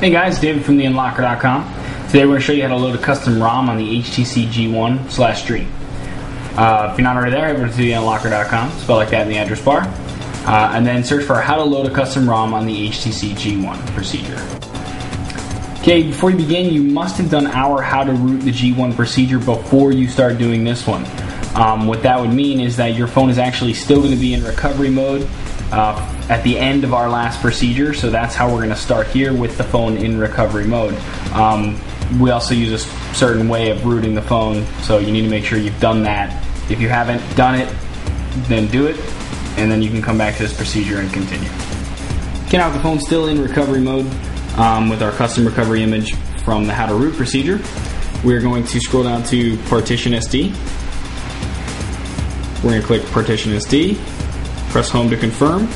Hey guys, David from theunlocker.com. Today we're going to show you how to load a custom ROM on the HTC G1/Stream. If you're not already there, head over to theunlocker.com, spell like that in the address bar, and then search for how to load a custom ROM on the HTC G1 procedure. Okay, before you begin, you must have done our how to root the G1 procedure before you start doing this one. What that would mean is that your phone is actually still going to be in recovery mode at the end of our last procedure, so that's how we're going to start here with the phone in recovery mode. We also use a certain way of rooting the phone, so you need to make sure you've done that. If you haven't done it, then do it, and then you can come back to this procedure and continue. Okay, now with the phone still in recovery mode with our custom recovery image from the how to root procedure, we're going to scroll down to Partition SD. We're going to click Partition SD, press Home to confirm.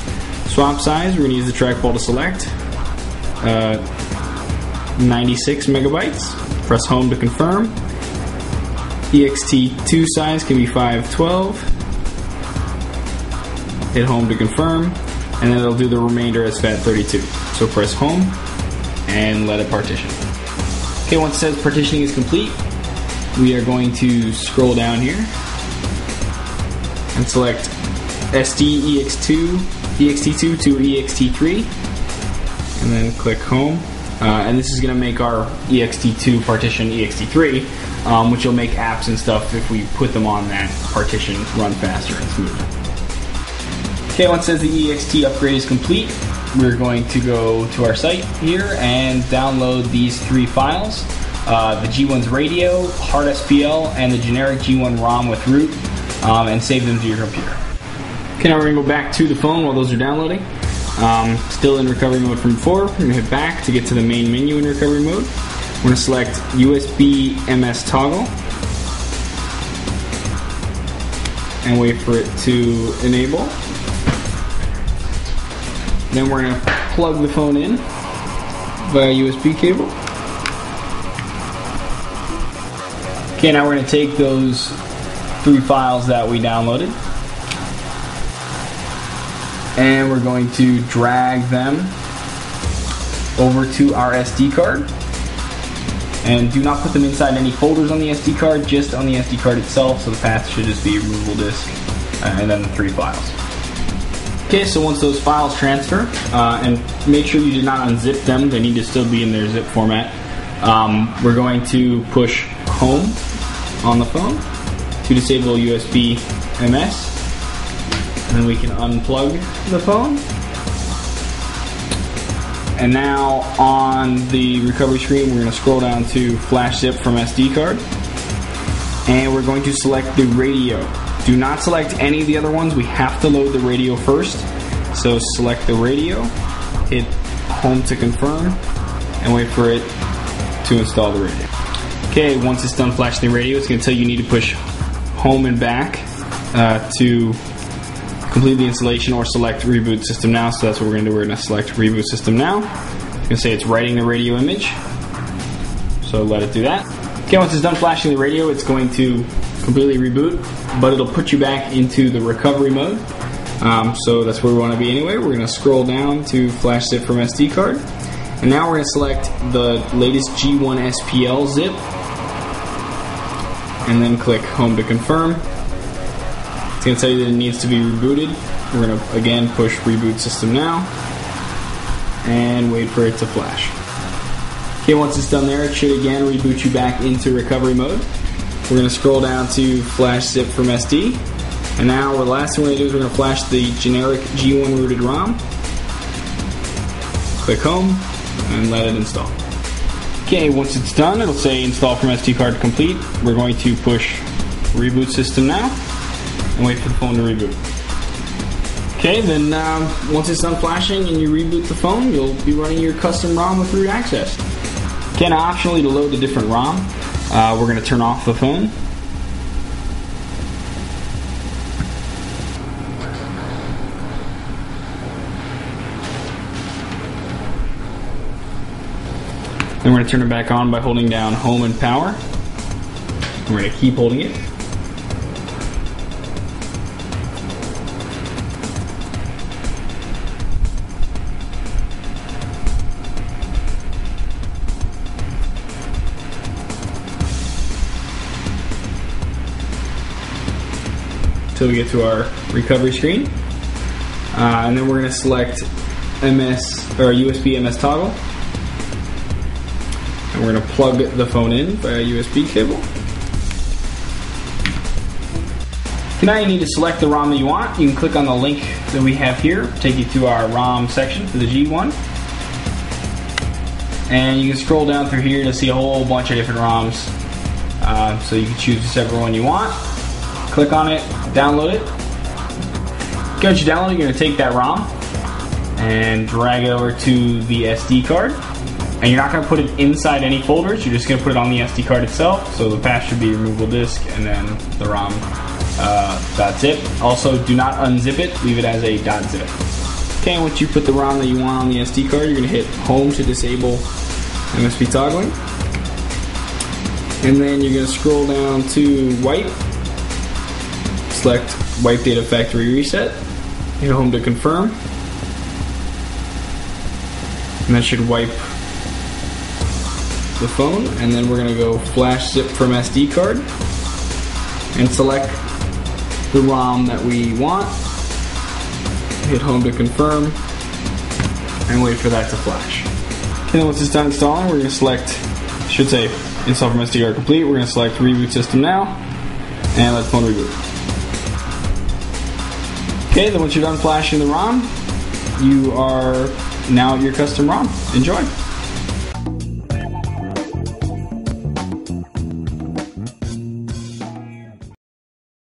Swap size, we're going to use the trackball to select 96 megabytes. Press Home to confirm. ext2 size can be 512. Hit Home to confirm, and then it'll do the remainder as FAT32. So press Home and let it partition. Okay, once it says partitioning is complete, we are going to scroll down here and select SD ext2 to ext3, and then click Home. And this is going to make our ext2 partition ext3, which will make apps and stuff, if we put them on that partition, run faster and smoother. Okay, once it says the ext upgrade is complete, we're going to go to our site here and download these three files: the G1's radio, hard SPL, and the generic G1 ROM with root, and save them to your computer. Okay, now we're going to go back to the phone while those are downloading. Still in recovery mode from before. We're going to hit back to get to the main menu in recovery mode. We're going to select USB MS toggle and wait for it to enable. Then we're going to plug the phone in via USB cable. Okay, now we're going to take those three files that we downloaded, and we're going to drag them over to our SD card. And do not put them inside any folders on the SD card, just on the SD card itself, so the path should just be removable disk, and then the three files. Okay, so once those files transfer, and make sure you did not unzip them, they need to still be in their zip format, we're going to push Home on the phone to disable USB MS. And then we can unplug the phone. And now on the recovery screen, we're going to scroll down to Flash Zip from SD card. And we're going to select the radio. Do not select any of the other ones. We have to load the radio first. So select the radio, hit Home to confirm, and wait for it to install the radio. Okay, once it's done flashing the radio, it's going to tell you need to push Home and back to complete the installation, or select Reboot System Now. So that's what we're going to do. We're going to select Reboot System Now. It's going to say it's writing the radio image, so let it do that. Okay, once it's done flashing the radio, it's going to completely reboot, but it'll put you back into the recovery mode. So that's where we want to be anyway. We're going to scroll down to Flash Zip from SD card, and now we're going to select the latest G1 SPL zip, and then click Home to confirm. It's going to tell you that it needs to be rebooted. We're going to again push Reboot System Now and wait for it to flash. Okay, once it's done there, it should again reboot you back into recovery mode. We're going to scroll down to Flash Zip from SD, and now the last thing we're going to do is we're going to flash the generic G1 rooted ROM. Click Home and let it install. Okay, once it's done, it'll say Install from SD card complete. We're going to push Reboot System Now and wait for the phone to reboot. Okay, then once it's done flashing and you reboot the phone, you'll be running your custom ROM with root access. Okay, now optionally to load a different ROM, we're going to turn off the phone. Then we're going to turn it back on by holding down Home and Power. We're going to keep holding it. until we get to our recovery screen. And then we're going to select USB MS toggle. And we're going to plug the phone in via USB cable. Now you need to select the ROM that you want. You can click on the link that we have here, take you to our ROM section for the G1. And you can scroll down through here to see a whole bunch of different ROMs. So you can choose whichever one you want. Click on it, download it. Once you download it, you're going to take that ROM and drag it over to the SD card. And you're not going to put it inside any folders, you're just going to put it on the SD card itself. So the path should be removable disk and then the ROM .zip. Also, do not unzip it, leave it as a .zip. Okay, once you put the ROM that you want on the SD card, you're going to hit home to disable MSP toggling. And then you're going to scroll down to wipe. Select wipe data factory reset. Hit home to confirm. And that should wipe the phone. And then we're going to go flash zip from SD card. And select the ROM that we want. Hit home to confirm. And wait for that to flash. And then once it's done installing, we're going to select, should say install from SD card complete. We're going to select reboot system now. And let the phone reboot. Okay, then once you're done flashing the ROM, you are now at your custom ROM. Enjoy.